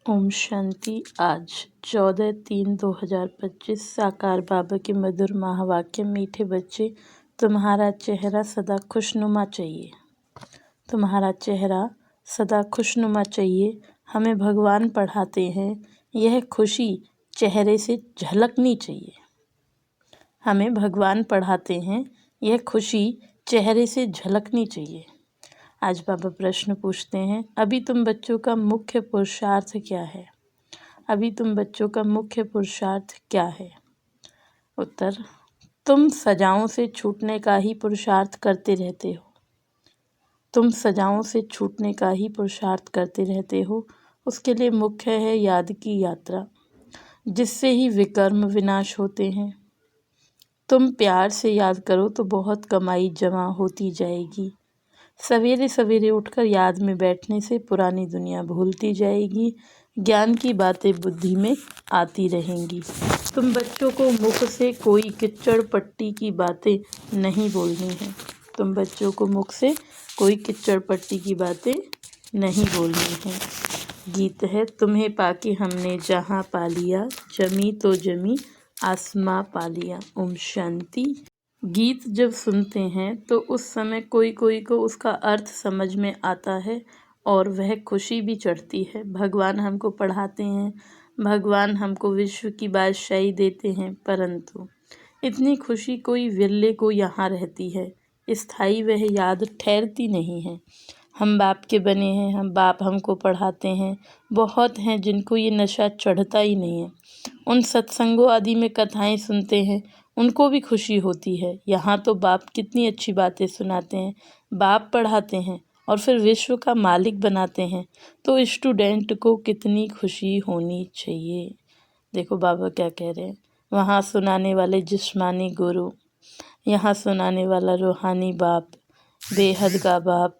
ओम शांति। आज 14/3/2025 साकार बाबा के मधुर महावाक्य। मीठे बच्चे, तुम्हारा चेहरा सदा खुशनुमा चाहिए। तुम्हारा चेहरा सदा खुशनुमा चाहिए। हमें भगवान पढ़ाते हैं, यह खुशी चेहरे से झलकनी चाहिए। हमें भगवान पढ़ाते हैं, यह खुशी चेहरे से झलकनी चाहिए। आज बाबा प्रश्न पूछते हैं, अभी तुम बच्चों का मुख्य पुरुषार्थ क्या है? अभी तुम बच्चों का मुख्य पुरुषार्थ क्या है? उत्तर, तुम सजाओं से छूटने का ही पुरुषार्थ करते रहते हो। तुम सजाओं से छूटने का ही पुरुषार्थ करते रहते हो। उसके लिए मुख्य है याद की यात्रा, जिससे ही विकर्म विनाश होते हैं। तुम प्यार से याद करो तो बहुत कमाई जमा होती जाएगी। सवेरे सवेरे उठकर याद में बैठने से पुरानी दुनिया भूलती जाएगी। ज्ञान की बातें बुद्धि में आती रहेंगी। तुम बच्चों को मुख से कोई किच्चड़ पट्टी की बातें नहीं बोलनी है। तुम बच्चों को मुख से कोई किच्चड़ पट्टी की बातें नहीं बोलनी है। गीत है, तुम्हें पाके हमने जहाँ पा लिया, जमी तो जमी आसमां पा लिया। ओम शांति। गीत जब सुनते हैं तो उस समय कोई कोई को उसका अर्थ समझ में आता है और वह खुशी भी चढ़ती है। भगवान हमको पढ़ाते हैं, भगवान हमको विश्व की बादशाही देते हैं, परंतु इतनी खुशी कोई विरले को यहाँ रहती है। स्थायी वह याद ठहरती नहीं है। हम बाप के बने हैं, हम बाप हमको पढ़ाते हैं। बहुत हैं जिनको ये नशा चढ़ता ही नहीं है। उन सत्संगों आदि में कथाएं सुनते हैं, उनको भी खुशी होती है। यहाँ तो बाप कितनी अच्छी बातें सुनाते हैं, बाप पढ़ाते हैं और फिर विश्व का मालिक बनाते हैं, तो स्टूडेंट को कितनी खुशी होनी चाहिए। देखो बाबा क्या कह रहे हैं, वहाँ सुनाने वाले जिस्मानी गुरु, यहाँ सुनाने वाला रूहानी बाप, बेहद का बाप,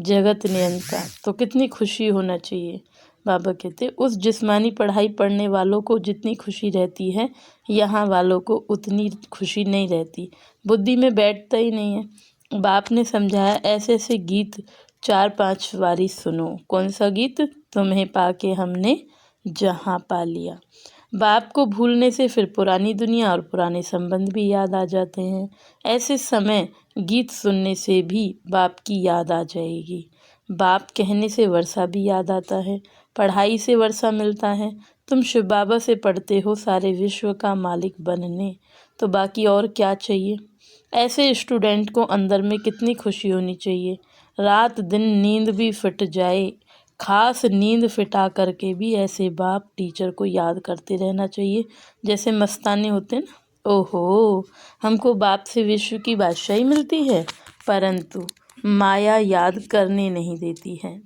जगत नियंता, तो कितनी खुशी होना चाहिए। बाबा कहते उस जिस्मानी पढ़ाई पढ़ने वालों को जितनी खुशी रहती है, यहाँ वालों को उतनी खुशी नहीं रहती। बुद्धि में बैठता ही नहीं है। बाप ने समझाया, ऐसे ऐसे गीत 4-5 बारी सुनो। कौन सा गीत? तुम्हें पाके हमने जहाँ पा लिया। बाप को भूलने से फिर पुरानी दुनिया और पुराने संबंध भी याद आ जाते हैं। ऐसे समय गीत सुनने से भी बाप की याद आ जाएगी। बाप कहने से वर्षा भी याद आता है, पढ़ाई से वर्षा मिलता है। तुम शिव बाबा से पढ़ते हो सारे विश्व का मालिक बनने, तो बाकी और क्या चाहिए। ऐसे स्टूडेंट को अंदर में कितनी खुशी होनी चाहिए। रात दिन नींद भी फिट जाए, खास नींद फिटा करके भी ऐसे बाप टीचर को याद करते रहना चाहिए, जैसे मस्ताने होते हैं ना। ओहो, हमको बाप से विश्व की बादशाही मिलती है, परंतु माया याद करने नहीं देती है।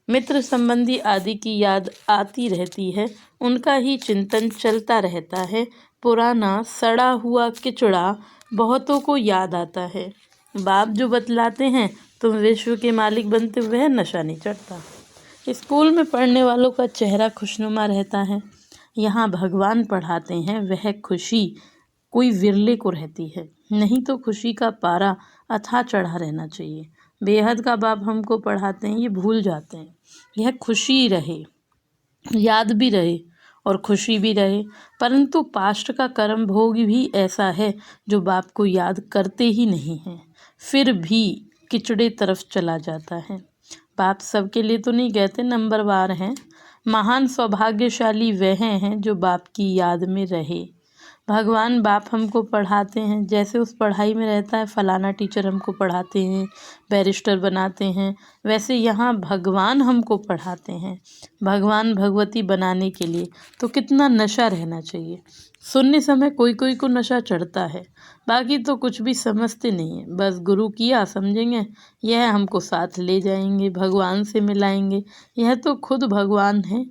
मित्र संबंधी आदि की याद आती रहती है, उनका ही चिंतन चलता रहता है। पुराना सड़ा हुआ किचड़ा बहुतों को याद आता है। बाप जो बतलाते हैं, तुम विश्व के मालिक बनते, वह नशा नहीं चढ़ता। स्कूल में पढ़ने वालों का चेहरा खुशनुमा रहता है। यहाँ भगवान पढ़ाते हैं, वह खुशी कोई विरले को रहती है। नहीं तो खुशी का पारा अथाह चढ़ा रहना चाहिए। बेहद का बाप हमको पढ़ाते हैं, ये भूल जाते हैं। यह खुशी रहे, याद भी रहे और खुशी भी रहे, परंतु पास्ट का कर्म भोग भी ऐसा है जो बाप को याद करते ही नहीं है, फिर भी किचड़े तरफ चला जाता है। बाप सबके लिए तो नहीं कहते, नंबरवार हैं। महान सौभाग्यशाली वह हैं जो बाप की याद में रहे। भगवान बाप हमको पढ़ाते हैं, जैसे उस पढ़ाई में रहता है फलाना टीचर हमको पढ़ाते हैं, बैरिस्टर बनाते हैं, वैसे यहाँ भगवान हमको पढ़ाते हैं। भगवान भगवती बनाने के लिए तो कितना नशा रहना चाहिए। सुनने समय कोई कोई को नशा चढ़ता है, बाकी तो कुछ भी समझते नहीं है। बस गुरु किया समझेंगे, यह हमको साथ ले जाएंगे, भगवान से मिलाएंगे। यह तो खुद भगवान है,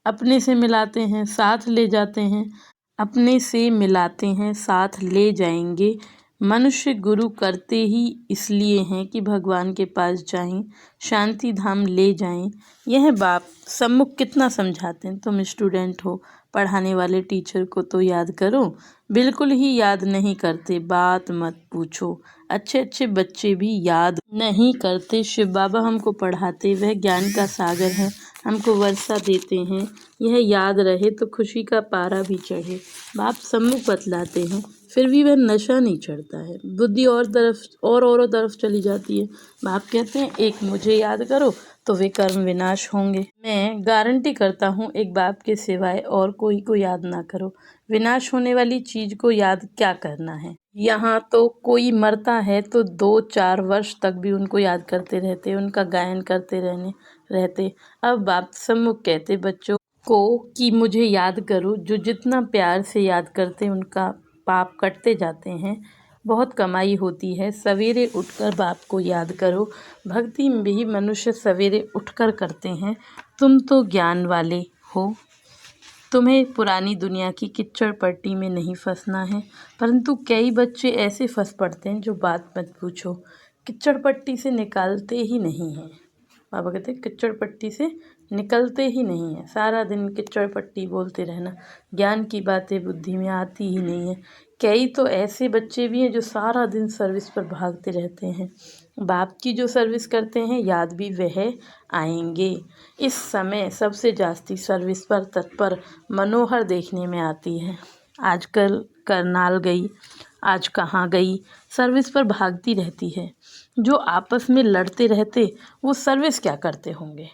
अपने से मिलाते हैं, साथ ले जाते हैं, अपने से मिलाते हैं, साथ ले जाएंगे। मनुष्य गुरु करते ही इसलिए हैं कि भगवान के पास जाएं, शांति धाम ले जाएं। यह बाप सम्मुख कितना समझाते हैं। तुम स्टूडेंट हो, पढ़ाने वाले टीचर को तो याद करो, बिल्कुल ही याद नहीं करते, बात मत पूछो। अच्छे अच्छे बच्चे भी याद नहीं करते। शिव बाबा हमको पढ़ाते, वह ज्ञान का सागर है। हमको वर्षा देते हैं, यह याद रहे तो खुशी का पारा भी चढ़े। बाप सम्मुख बतलाते हैं, फिर भी वह नशा नहीं चढ़ता है। बुद्धि औरों तरफ चली जाती है। बाप कहते हैं एक मुझे याद करो तो वे कर्म विनाश होंगे। मैं गारंटी करता हूँ एक बाप के सिवाय और कोई को याद ना करो। विनाश होने वाली चीज को याद क्या करना है। यहाँ तो कोई मरता है तो 2-4 वर्ष तक भी उनको याद करते रहते, उनका गायन करते रहते। अब बाप सम्मुख कहते बच्चों को कि मुझे याद करो। जो जितना प्यार से याद करते उनका पाप कटते जाते हैं। बहुत कमाई होती है। सवेरे उठकर बाप को याद करो। भक्ति भी मनुष्य सवेरे उठकर करते हैं। तुम तो ज्ञान वाले हो, तुम्हें पुरानी दुनिया की किच्चड़ पट्टी में नहीं फंसना है। परंतु कई बच्चे ऐसे फंस पड़ते हैं जो बात मत पूछो, किच्चड़ पट्टी से निकालते ही नहीं हैं। बाबा कहते हैं किच्चड़ पट्टी से निकलते ही नहीं है। सारा दिन किच्चड़ पट्टी बोलते रहना, ज्ञान की बातें बुद्धि में आती ही नहीं है। कई तो ऐसे बच्चे भी हैं जो सारा दिन सर्विस पर भागते रहते हैं। बाप की जो सर्विस करते हैं याद भी वह आएंगे। इस समय सबसे जास्ती सर्विस पर तत्पर मनोहर देखने में आती है। आजकल करनाल गई, आज कहाँ गई, सर्विस पर भागती रहती है। जो आपस में लड़ते रहते वो सर्विस क्या करते होंगे।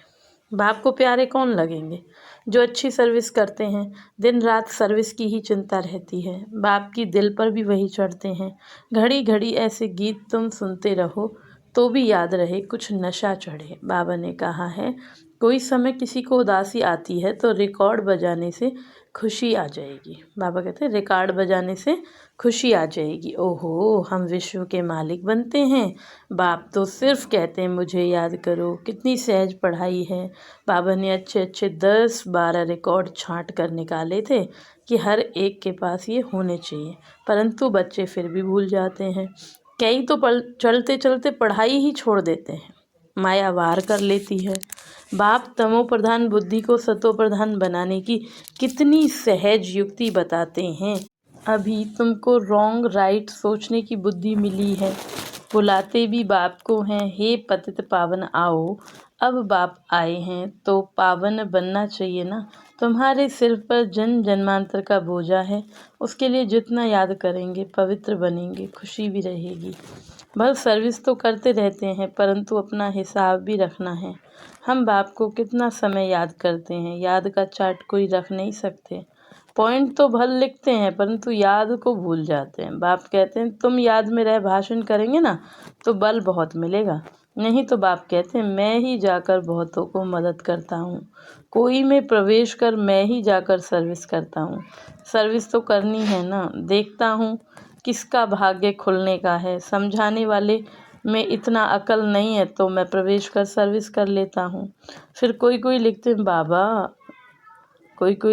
बाप को प्यारे कौन लगेंगे। जो अच्छी सर्विस करते हैं दिन रात सर्विस की ही चिंता रहती है। बाप की दिल पर भी वही चढ़ते हैं। घड़ी घड़ी ऐसे गीत तुम सुनते रहो तो भी याद रहे कुछ नशा चढ़े। बाबा ने कहा है कोई समय किसी को उदासी आती है तो रिकॉर्ड बजाने से खुशी आ जाएगी। बाबा कहते हैं रिकॉर्ड बजाने से खुशी आ जाएगी। ओहो हम विश्व के मालिक बनते हैं। बाप तो सिर्फ कहते हैं मुझे याद करो। कितनी सहज पढ़ाई है। बाबा ने अच्छे अच्छे 10-12 रिकॉर्ड छांट कर निकाले थे कि हर एक के पास ये होने चाहिए, परंतु बच्चे फिर भी भूल जाते हैं। कई तो चलते चलते पढ़ाई ही छोड़ देते हैं। माया वार कर लेती है। बाप तमो प्रधान बुद्धि को सतो प्रधान बनाने की कितनी सहज युक्ति बताते हैं। अभी तुमको रॉन्ग राइट सोचने की बुद्धि मिली है। बुलाते भी बाप को हैं, हे पतित पावन आओ। अब बाप आए हैं तो पावन बनना चाहिए ना। तुम्हारे सिर पर जन्म जन्मांतर का बोझा है, उसके लिए जितना याद करेंगे पवित्र बनेंगे, खुशी भी रहेगी। बस सर्विस तो करते रहते हैं परंतु अपना हिसाब भी रखना है। हम बाप को कितना समय याद करते हैं, याद का चार्ट कोई रख नहीं सकते। पॉइंट तो भल लिखते हैं परंतु याद को भूल जाते हैं। बाप कहते हैं तुम याद में रह भाषण करेंगे ना तो बल बहुत मिलेगा। नहीं तो बाप कहते हैं मैं ही जाकर बहुतों को मदद करता हूँ। कोई में प्रवेश कर मैं ही जाकर सर्विस करता हूँ। सर्विस तो करनी है ना। देखता हूँ किसका भाग्य खुलने का है। समझाने वाले में इतना अकल नहीं है तो मैं प्रवेश कर सर्विस कर लेता हूँ। फिर कोई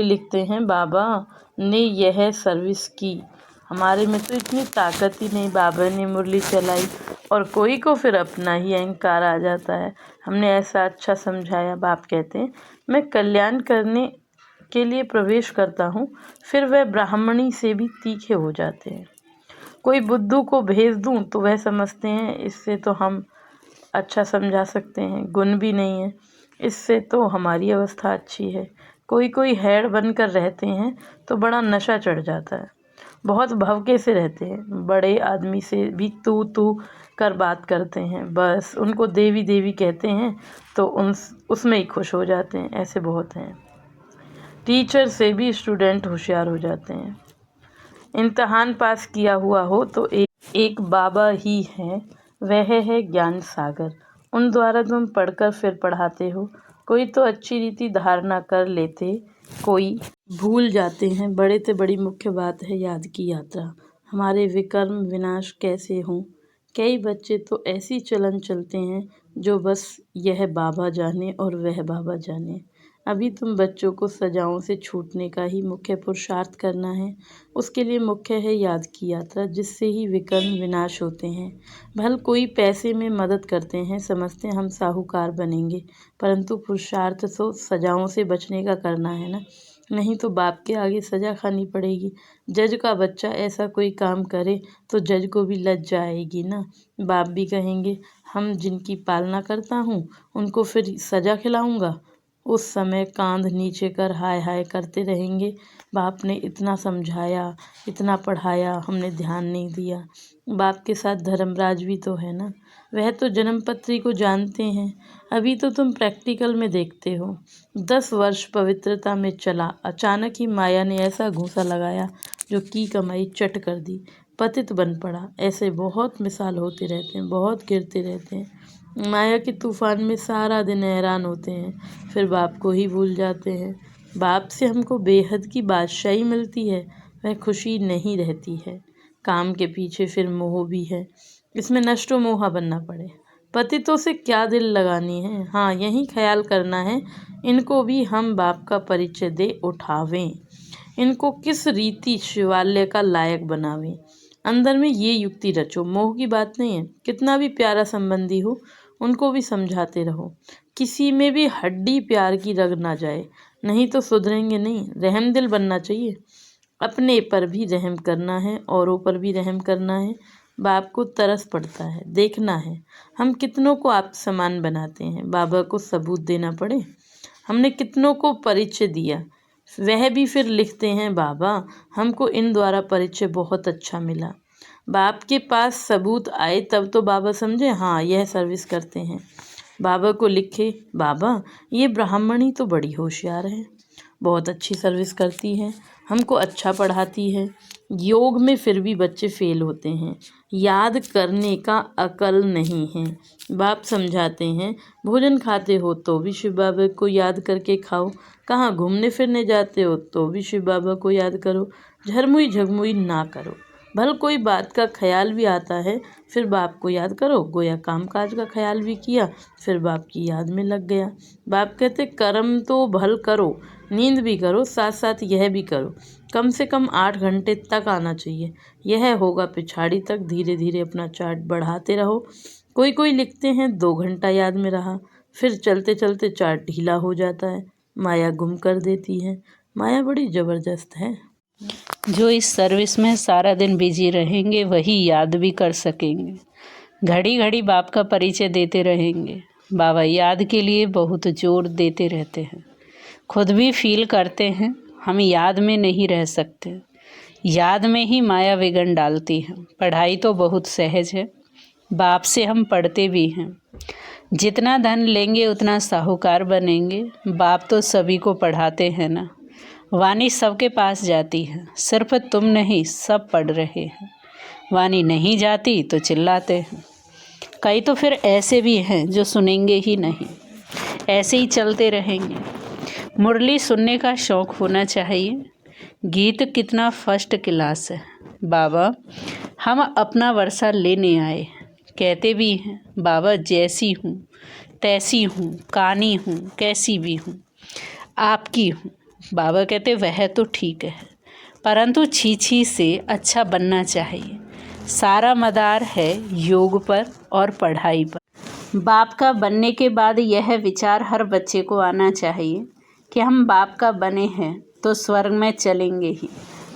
लिखते हैं बाबा ने यह सर्विस की, हमारे में तो इतनी ताकत ही नहीं। बाबा ने मुरली चलाई और कोई को फिर अपना ही अहंकार आ जाता है। हमने ऐसा अच्छा समझाया। बाप कहते हैं मैं कल्याण करने के लिए प्रवेश करता हूँ, फिर वह ब्राह्मणी से भी तीखे हो जाते हैं। कोई बुद्धू को भेज दूँ तो वह समझते हैं इससे तो हम अच्छा समझा सकते हैं, गुण भी नहीं है, इससे तो हमारी अवस्था अच्छी है। कोई हेड बनकर रहते हैं तो बड़ा नशा चढ़ जाता है। बहुत भवके से रहते हैं, बड़े आदमी से भी तू कर बात करते हैं। बस उनको देवी देवी कहते हैं तो उसमें ही खुश हो जाते हैं। ऐसे बहुत हैं। टीचर से भी स्टूडेंट होशियार हो जाते हैं। इम्तहान पास किया हुआ हो तो एक बाबा ही है, वह है ज्ञान सागर। उन द्वारा तुम पढ़कर फिर पढ़ाते हो। कोई तो अच्छी रीति धारणा कर लेते, कोई भूल जाते हैं। बड़े से बड़ी मुख्य बात है याद की यात्रा। हमारे विकर्म विनाश कैसे हों। कई बच्चे तो ऐसी चलन चलते हैं जो बस यह बाबा जाने और वह बाबा जाने। अभी तुम बच्चों को सजाओं से छूटने का ही मुख्य पुरुषार्थ करना है। उसके लिए मुख्य है याद की यात्रा, जिससे ही विकर्म विनाश होते हैं। भल कोई पैसे में मदद करते हैं, समझते हैं हम साहूकार बनेंगे, परंतु पुरुषार्थ तो सजाओं से बचने का करना है ना। नहीं तो बाप के आगे सजा खानी पड़ेगी। जज का बच्चा ऐसा कोई काम करे तो जज को भी लज्जा आएगी ना। बाप भी कहेंगे हम जिनकी पालना करता हूँ उनको फिर सजा खिलाऊंगा। उस समय कांध नीचे कर हाय हाय करते रहेंगे, बाप ने इतना समझाया, इतना पढ़ाया, हमने ध्यान नहीं दिया। बाप के साथ धर्मराज भी तो है ना, वह तो जन्मपत्री को जानते हैं, अभी तो तुम प्रैक्टिकल में देखते हो। 10 वर्ष पवित्रता में चला, अचानक ही माया ने ऐसा घूंसा लगाया जो की कमाई चट कर दी, पतित बन पड़ा। ऐसे बहुत मिसाल होते रहते हैं, बहुत गिरते रहते हैं। माया के तूफान में सारा दिन हैरान होते हैं, फिर बाप को ही भूल जाते हैं। बाप से हमको बेहद की बादशाही मिलती है, वह खुशी नहीं रहती है। काम के पीछे फिर मोह भी है, इसमें नष्टो मोहा बनना पड़े। पतितों से क्या दिल लगानी है, हाँ यही ख्याल करना है, इनको भी हम बाप का परिचय दे उठावें, इनको किस रीति शिवालय का लायक बनावें। अंदर में ये युक्ति रचो, मोह की बात नहीं है। कितना भी प्यारा संबंधी हो, उनको भी समझाते रहो, किसी में भी हड्डी प्यार की रग ना जाए, नहीं तो सुधरेंगे नहीं। रहम दिल बनना चाहिए, अपने पर भी रहम करना है, औरों पर भी रहम करना है। बाप को तरस पड़ता है, देखना है हम कितनों को आप समान बनाते हैं। बाबा को सबूत देना पड़े, हमने कितनों को परिचय दिया, वह भी फिर लिखते हैं, बाबा हमको इन द्वारा परिचय बहुत अच्छा मिला। बाप के पास सबूत आए तब तो बाबा समझे हाँ यह सर्विस करते हैं। बाबा को लिखे, बाबा ये ब्राह्मणी तो बड़ी होशियार है, बहुत अच्छी सर्विस करती है, हमको अच्छा पढ़ाती है। योग में फिर भी बच्चे फेल होते हैं, याद करने का अकल नहीं है। बाप समझाते हैं, भोजन खाते हो तो भी शिव बाबा को याद करके खाओ, कहाँ घूमने फिरने जाते हो तो भी शिव बाबा को याद करो, झरमुई झगमुई ना करो। भल कोई बात का ख्याल भी आता है, फिर बाप को याद करो, गोया काम काज का ख्याल भी किया, फिर बाप की याद में लग गया। बाप कहते कर्म तो भल करो, नींद भी करो, साथ साथ यह भी करो, कम से कम 8 घंटे तक आना चाहिए, यह होगा पिछाड़ी तक। धीरे धीरे अपना चार्ट बढ़ाते रहो। कोई लिखते हैं 2 घंटा याद में रहा, फिर चलते चलते चार्ट ढीला हो जाता है, माया गुम कर देती है। माया बड़ी ज़बरदस्त है। जो इस सर्विस में सारा दिन बिजी रहेंगे वही याद भी कर सकेंगे, घड़ी घड़ी बाप का परिचय देते रहेंगे। बाबा याद के लिए बहुत जोर देते रहते हैं, खुद भी फील करते हैं हम याद में नहीं रह सकते, याद में ही माया विघन डालती है। पढ़ाई तो बहुत सहज है, बाप से हम पढ़ते भी हैं, जितना धन लेंगे उतना साहूकार बनेंगे। बाप तो सभी को पढ़ाते हैं ना, वाणी सबके पास जाती है, सिर्फ तुम नहीं सब पढ़ रहे हैं। वाणी नहीं जाती तो चिल्लाते हैं, कई तो फिर ऐसे भी हैं जो सुनेंगे ही नहीं, ऐसे ही चलते रहेंगे। मुरली सुनने का शौक़ होना चाहिए। गीत कितना फर्स्ट क्लास है। बाबा हम अपना वर्षा लेने आए, कहते भी हैं बाबा जैसी हूँ तैसी हूँ, कानी हूँ कैसी भी हूँ, आपकी हूँ। बाबा कहते वह तो ठीक है, परंतु छी से अच्छा बनना चाहिए। सारा मदार है योग पर और पढ़ाई पर। बाप का बनने के बाद यह विचार हर बच्चे को आना चाहिए कि हम बाप का बने हैं तो स्वर्ग में चलेंगे ही,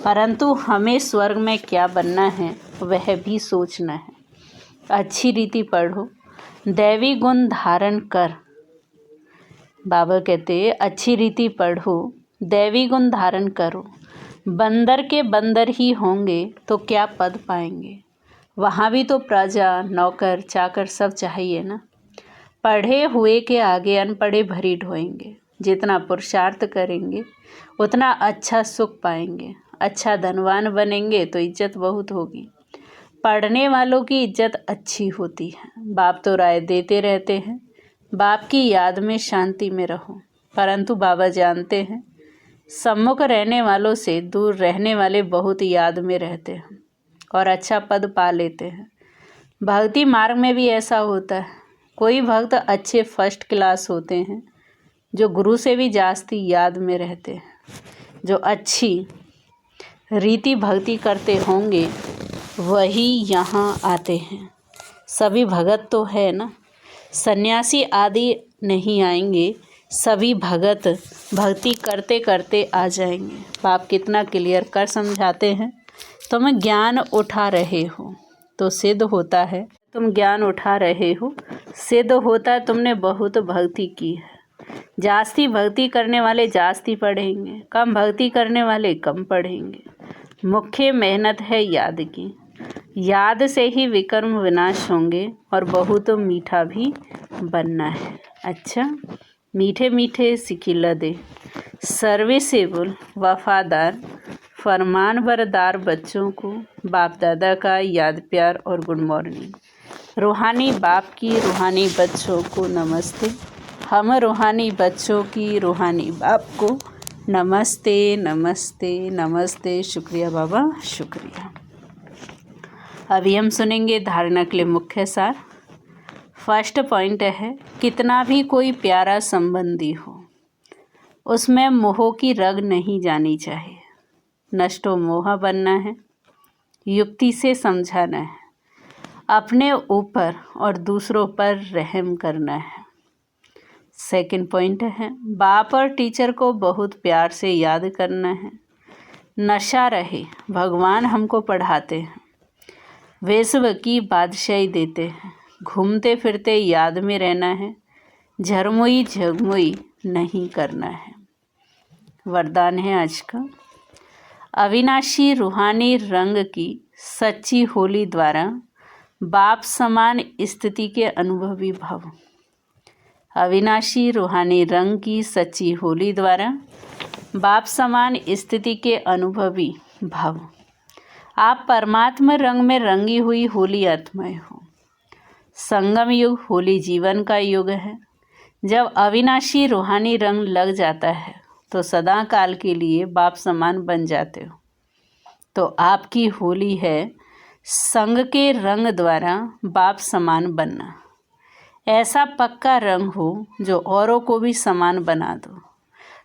परंतु हमें स्वर्ग में क्या बनना है वह भी सोचना है। अच्छी रीति पढ़ो, दैवी गुण धारण कर। बाबा कहते अच्छी रीति पढ़ो, दैवी गुण धारण करो। बंदर के बंदर ही होंगे तो क्या पद पाएंगे, वहाँ भी तो प्रजा नौकर चाकर सब चाहिए ना। पढ़े हुए के आगे अनपढ़े भरी ढोएंगे, जितना पुरुषार्थ करेंगे उतना अच्छा सुख पाएंगे, अच्छा धनवान बनेंगे तो इज्जत बहुत होगी। पढ़ने वालों की इज्जत अच्छी होती है। बाप तो राय देते रहते हैं, बाप की याद में शांति में रहो, परंतु बाबा जानते हैं सम्मुख रहने वालों से दूर रहने वाले बहुत याद में रहते हैं और अच्छा पद पा लेते हैं। भक्ति मार्ग में भी ऐसा होता है, कोई भक्त अच्छे फर्स्ट क्लास होते हैं जो गुरु से भी जास्ती याद में रहते हैं, जो अच्छी रीति भक्ति करते होंगे वही यहाँ आते हैं। सभी भगत तो है ना, सन्यासी आदि नहीं आएंगे, सभी भगत भक्ति करते करते आ जाएंगे। बाप कितना क्लियर कर समझाते हैं, तुम ज्ञान उठा रहे हो तो सिद्ध होता है, तुम ज्ञान उठा रहे हो सिद्ध होता है तुमने बहुत भक्ति की है। जास्ती भक्ति करने वाले जास्ती पढ़ेंगे, कम भक्ति करने वाले कम पढ़ेंगे। मुख्य मेहनत है याद की, याद से ही विकर्म विनाश होंगे और बहुत मीठा भी बनना है। अच्छा, मीठे मीठे सिकिला दे, सर्विसेबल वफादार फरमान बरदार बच्चों को बाप दादा का याद प्यार और गुड मॉर्निंग। रूहानी बाप की रूहानी बच्चों को नमस्ते। हम रूहानी बच्चों की रूहानी बाप को नमस्ते नमस्ते नमस्ते। शुक्रिया बाबा, शुक्रिया। अभी हम सुनेंगे धारणा के लिए मुख्य सार। फर्स्ट पॉइंट है, कितना भी कोई प्यारा संबंधी हो उसमें मोह की रग नहीं जानी चाहिए। नष्टो मोह बनना है, युक्ति से समझाना है, अपने ऊपर और दूसरों पर रहम करना है। सेकंड पॉइंट है, बाप और टीचर को बहुत प्यार से याद करना है। नशा रहे, भगवान हमको पढ़ाते हैं, विश्व की बादशाही देते हैं, घूमते फिरते याद में रहना है, झरमुई झगमुई नहीं करना है। वरदान है आज का, अविनाशी रूहानी रंग की सच्ची होली द्वारा बाप समान स्थिति के अनुभवी भव। अविनाशी रूहानी रंग की सच्ची होली द्वारा बाप समान स्थिति के अनुभवी भव। आप परमात्मा रंग में रंगी हुई होली आत्माएं हो। संगम युग होली जीवन का युग है। जब अविनाशी रूहानी रंग लग जाता है तो सदा काल के लिए बाप समान बन जाते हो। तो आपकी होली है संग के रंग द्वारा बाप समान बनना। ऐसा पक्का रंग हो जो औरों को भी समान बना दो।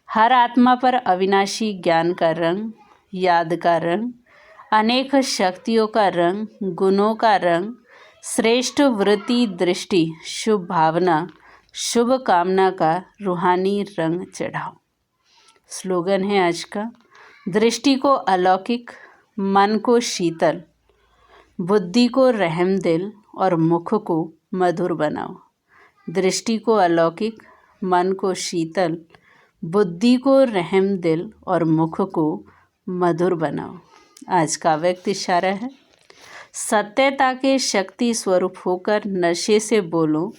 हर आत्मा पर अविनाशी ज्ञान का रंग, याद का रंग, अनेक शक्तियों का रंग, गुणों का रंग, श्रेष्ठ वृत्ति, दृष्टि, शुभ भावना, शुभ कामना का रूहानी रंग चढ़ाओ। स्लोगन है आज का, दृष्टि को अलौकिक, मन को शीतल, बुद्धि को रहम दिल और मुख को मधुर बनाओ। दृष्टि को अलौकिक, मन को शीतल, बुद्धि को रहम दिल और मुख को मधुर बनाओ। आज का व्यक्त इशारा है, सत्यता के शक्ति स्वरूप होकर नशे से बोलो,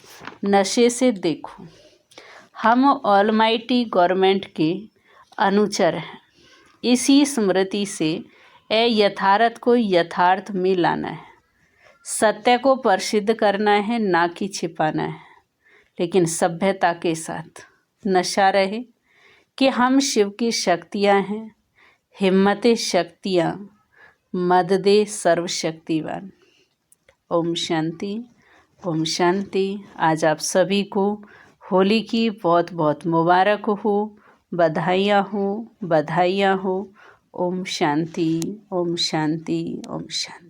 नशे से देखो। हम ऑलमाइटी गवर्नमेंट के अनुचर हैं। इसी स्मृति से यथार्थ को यथार्थ में लाना है। सत्य को प्रसिद्ध करना है, ना कि छिपाना है, लेकिन सभ्यता के साथ। नशा रहे कि हम शिव की शक्तियाँ हैं, हिम्मत शक्तियाँ, मददे सर्वशक्तिवान। ओम शांति, ओम शांति। आज आप सभी को होली की बहुत बहुत मुबारक हो, बधाइयाँ हो, बधाइयाँ हो। ओम शांति, ओम शांति, ओम शांति।